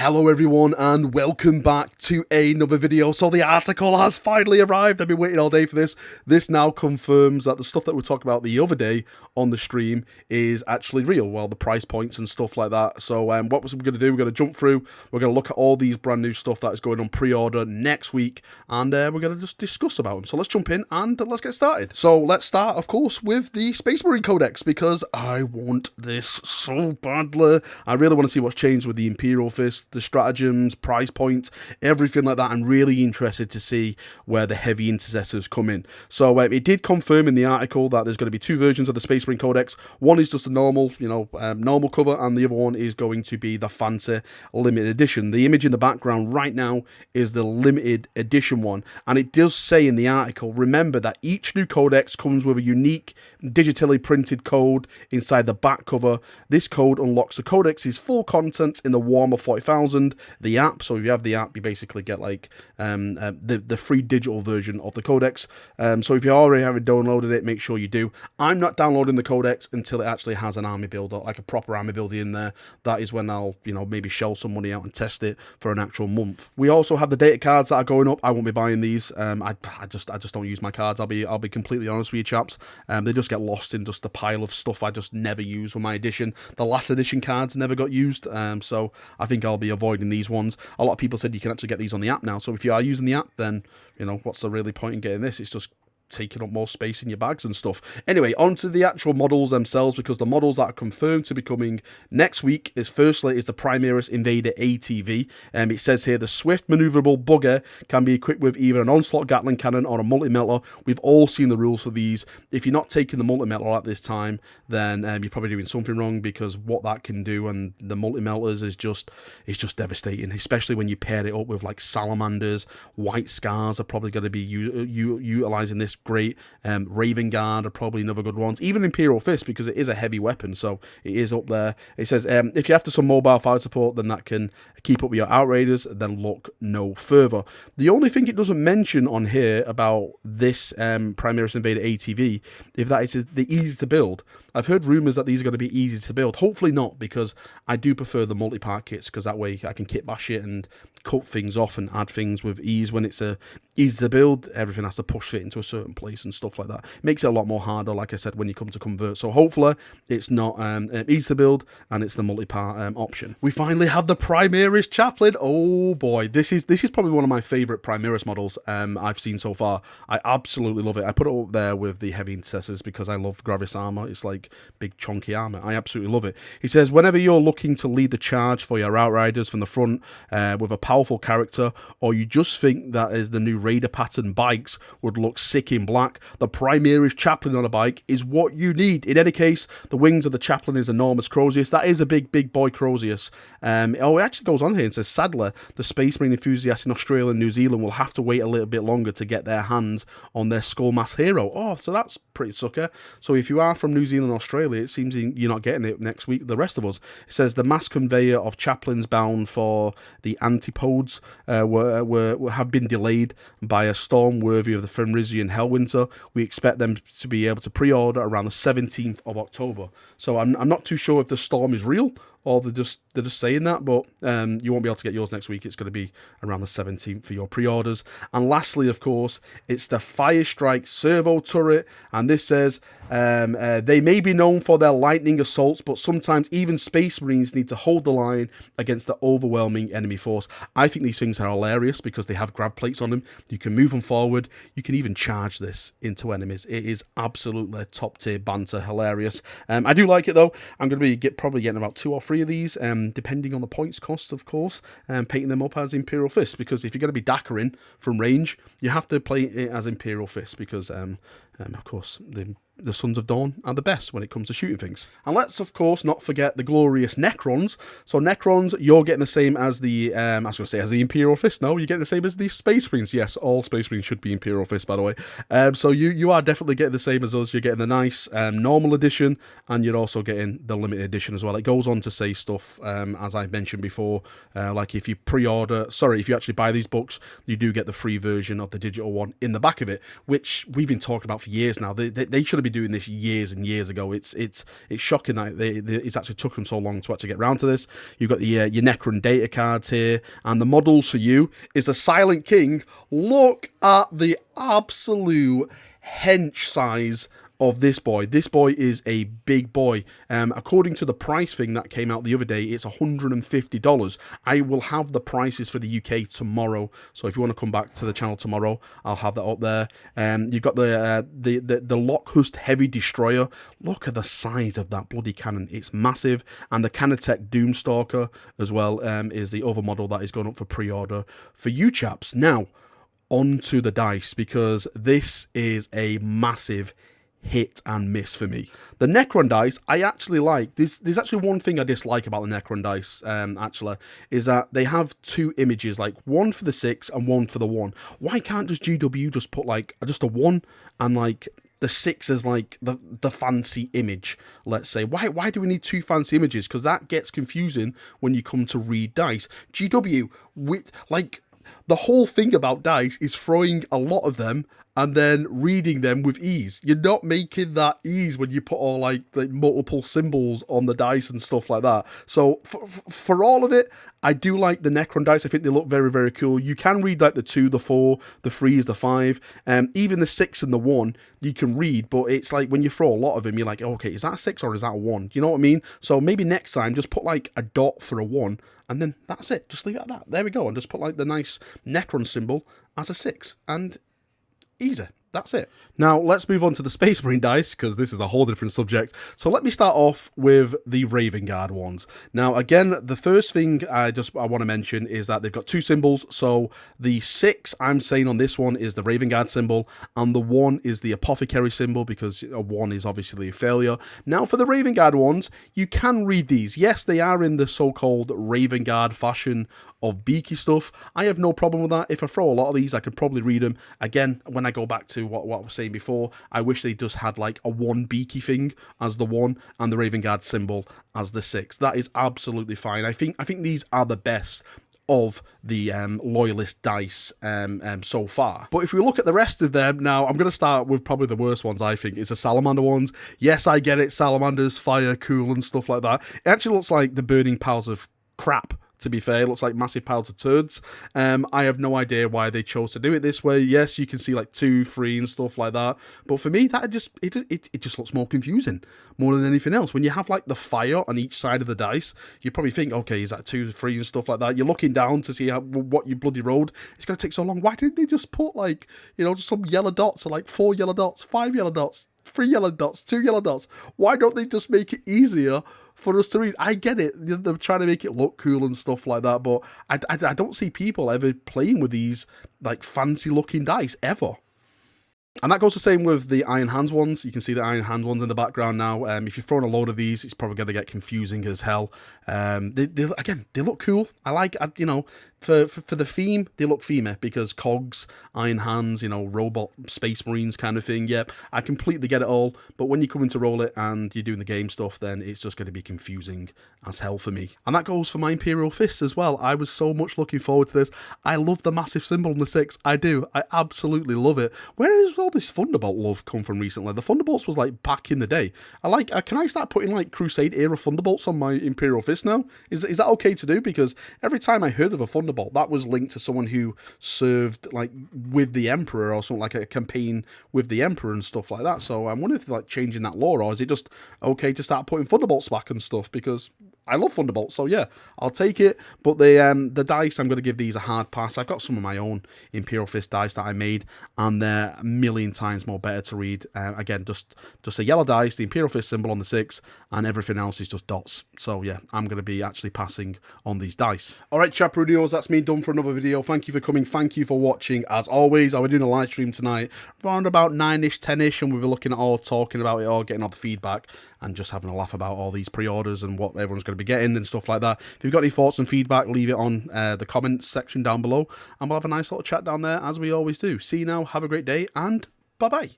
Hello everyone and welcome back to another video. So the article has finally arrived. I've been waiting all day for this. This now confirms that the stuff that we talked about the other day on the stream is actually real. Well, the price points and stuff like that. So what we're going to do, we're going to jump through. We're going to look at all these brand new stuff that is going on pre-order next week. And we're going to just discuss about them. So let's jump in and let's get started. So let's start, of course, with the Space Marine Codex, because I want this so badly. I really want to see what's changed with the Imperial Fist, the stratagems, price points, everything like that. I'm really interested to see where the heavy intercessors come in. So it did confirm in the article that there's going to be two versions of the Space Marine Codex. One is just a normal, normal cover, and the other one is going to be the fancy limited edition. The image in the background right now is the limited edition one, and it does say in the article, remember that each new codex comes with a unique digitally printed code inside the back cover. This code unlocks the codex's full content in the Warhammer 40,000, the app. So if you have the app, you basically get like the free digital version of the codex. So if you already haven't downloaded it, make sure you do. I'm not downloading the codex until it actually has an army builder, like a proper army builder in there. That is when I'll, maybe shell some money out and test it for an actual month. We also have the data cards that are going up. I won't be buying these. I just don't use my cards. I'll be completely honest with you chaps. They just get lost in just a pile of stuff I just never use with my edition. The last edition cards never got used, so I think I'll be avoiding these ones. A lot of people said you can actually get these on the app now, so if you are using the app, then what's the really point in getting this? It's just taking up more space in your bags and stuff. Anyway, on to the actual models themselves, because the models that are confirmed to be coming next week is firstly the Primaris Invader ATV. It says here the swift maneuverable bugger can be equipped with either an onslaught Gatling cannon or a multi-melter. We've all seen the rules for these. If you're not taking the multi-melter at this time, then you're probably doing something wrong, because what that can do and the multi-melters is just devastating, especially when you pair it up with like salamanders. White Scars are probably going to be utilizing this great. Raven Guard are probably another good ones. Even Imperial Fist, because it is a heavy weapon, so it is up there. It says if you're after some mobile fire support, then that can keep up with your Outriders, then look no further. The only thing it doesn't mention on here about this Primaris Invader ATV, if that is the easy to build. I've heard rumours that these are going to be easy to build. Hopefully not, because I do prefer the multi-part kits, because that way I can kit bash it and cut things off and add things with ease. When it's easy to build, everything has to push fit into a certain place and stuff like that. It makes it a lot more harder, like I said, when you come to convert. So hopefully it's not easy to build, and it's the multi-part option. We finally have the Primaris Chaplin. Oh boy, this is probably one of my favourite Primaris models I've seen so far. I absolutely love it. I put it up there with the heavy intercessors because I love Gravis armor. It's like big chunky armor. I absolutely love it. He says whenever you're looking to lead the charge for your Outriders from the front with a powerful character, or you just think that is the new Raider pattern bikes would look sick in black, the Primaris Chaplin on a bike is what you need. In any case, the wings of the Chaplain is enormous Crozius. That is a big boy Crozius. It actually goes on here and says, sadly, the Space Marine enthusiasts in Australia and New Zealand will have to wait a little bit longer to get their hands on their Skullmask hero. Oh, so that's pretty sucker. So if you are from New Zealand and Australia, it seems you're not getting it next week, the rest of us. It says the mass conveyor of Chaplains bound for the antipodes have been delayed by a storm worthy of the Fenrisian Hellwinter. We expect them to be able to pre-order around the 17th of October. So I'm not too sure if the storm is real, or they're just saying that, but you won't be able to get yours next week. It's going to be around the 17th for your pre-orders. And lastly, of course, it's the Firestrike Servo turret, and this says they may be known for their lightning assaults, but sometimes even Space Marines need to hold the line against the overwhelming enemy force. I think these things are hilarious because they have grab plates on them. You can move them forward. You can even charge this into enemies. It is absolutely top tier banter, hilarious. I do like it though. I'm going to be probably getting about 2 or 3 of these, depending on the points cost, of course, painting them up as Imperial Fist, because if you're going to be dackering from range, you have to play it as Imperial Fist, because of course the Sons of Dawn are the best when it comes to shooting things. And let's, of course, not forget the glorious Necrons. So Necrons, you're getting the same as the, I was going to say, as the Imperial Fist. No, you're getting the same as the Space Marines. Yes, all Space Marines should be Imperial Fist, by the way. So you are definitely getting the same as us. You're getting the nice normal edition, and you're also getting the limited edition as well. It goes on to say stuff, as I mentioned before, like if you if you actually buy these books, you do get the free version of the digital one in the back of it, which we've been talking about for years now. They should have been doing this years and years ago. It's shocking that it's actually took them so long to actually get around to this. You've got the your Necron data cards here, and the models for you is a Silent King. Look at the absolute hench size of this boy. This boy is a big boy. According to the price thing that came out the other day, it's $150. I will have the prices for the UK tomorrow, so if you want to come back to the channel tomorrow, I'll have that up there. You've got the Lockhust Heavy Destroyer. Look at the size of that bloody cannon. It's massive. And the Canatech Doomstalker as well is the other model that is going up for pre-order for you chaps. Now, onto the dice, because this is a massive hit and miss for me. The Necron Dice, I actually like. There's actually one thing I dislike about the Necron Dice, actually, is that they have two images, like one for the 6 and one for the 1. Why can't just GW just put like just a 1 and like the 6 is like the fancy image, let's say? Why do we need two fancy images? Because that gets confusing when you come to read dice. GW, with like, the whole thing about dice is throwing a lot of them and then reading them with ease. You're not making that ease when you put all like multiple symbols on the dice and stuff like that. So for all of it, I do like the Necron Dice. I think they look very, very cool. You can read like the 2, the 4, the 3s, the 5, even the 6 and the 1 you can read, but it's like when you throw a lot of them, you're like, okay, is that a 6 or is that a 1? Do you know what I mean? So maybe next time just put like a dot for a 1 and then that's it. Just leave it at that. There we go. And just put like the nice Necron symbol as a 6 and easy. That's it. Now, let's move on to the Space Marine dice, because this is a whole different subject. So let me start off with the Raven Guard ones. Now, again, the first thing I want to mention is that they've got two symbols. So the 6 I'm saying on this one is the Raven Guard symbol, and the 1 is the Apothecary symbol, because a 1 is obviously a failure. Now, for the Raven Guard ones, you can read these. Yes, they are in the so-called Raven Guard fashion of beaky stuff. I have no problem with that. If I throw a lot of these, I could probably read them. Again, when I go back to what I was saying before, I wish they just had like a 1 beaky thing as the 1 and the Raven Guard symbol as the 6. That is absolutely fine. I think these are the best of the loyalist dice so far. But if we look at the rest of them, now I'm going to start with probably the worst ones, I think. It's the Salamander ones. Yes, I get it. Salamanders, fire, cool and stuff like that. It actually looks like the burning piles of crap. To be fair, it looks like massive piles of turds. I have no idea why they chose to do it this way. Yes, you can see like 2, 3 and stuff like that. But for me, that just looks more confusing more than anything else. When you have like the fire on each side of the dice, you probably think, okay, is that 2, 3 and stuff like that? You're looking down to see what you bloody rolled. It's going to take so long. Why didn't they just put like, you know, just some yellow dots, or like 4 yellow dots, 5 yellow dots, 3 yellow dots, 2 yellow dots? Why don't they just make it easier for us to read? I get it, they're trying to make it look cool and stuff like that, but I don't see people ever playing with these like fancy looking dice ever. And that goes the same with the Iron Hands ones. You can see the Iron Hand ones in the background now. If you're throwing a load of these, it's probably going to get confusing as hell. Again, they look cool. I like, you know, for the theme, they look themey, because cogs, Iron Hands, you know, robot Space Marines kind of thing. Yep, I completely get it all. But when you come in to roll it and you're doing the game stuff, then it's just going to be confusing as hell for me. And that goes for my Imperial Fists as well. I was so much looking forward to this. I love the massive symbol on the 6. I do. I absolutely love it. Where does all this Thunderbolt love come from recently? The Thunderbolts was like back in the day. I like, can I start putting like Crusade era Thunderbolts on my Imperial Fist now? Is that okay to do? Because every time I heard of a Thunderbolt, that was linked to someone who served like with the Emperor, or something like a campaign with the Emperor and stuff like that. So I'm wondering if they're like changing that lore, or is it just okay to start putting Thunderbolts back and stuff? Because I love Thunderbolts, so yeah, I'll take it. But the dice, I'm going to give these a hard pass. I've got some of my own Imperial Fist dice that I made, and they're a million times more better to read. Again, just a yellow dice, the Imperial Fist symbol on the 6, and everything else is just dots. So yeah, I'm going to be actually passing on these dice. Alright, Chaprunios, that's me done for another video. Thank you for coming, thank you for watching. As always, I'll be doing a live stream tonight, around about 9ish, 10ish, and we'll be looking at all, talking about it all, getting all the feedback, and just having a laugh about all these pre-orders and what everyone's going to be getting and stuff like that. If you've got any thoughts and feedback, leave it on the comments section down below, and we'll have a nice little chat down there as we always do. See you now, have a great day, and bye-bye.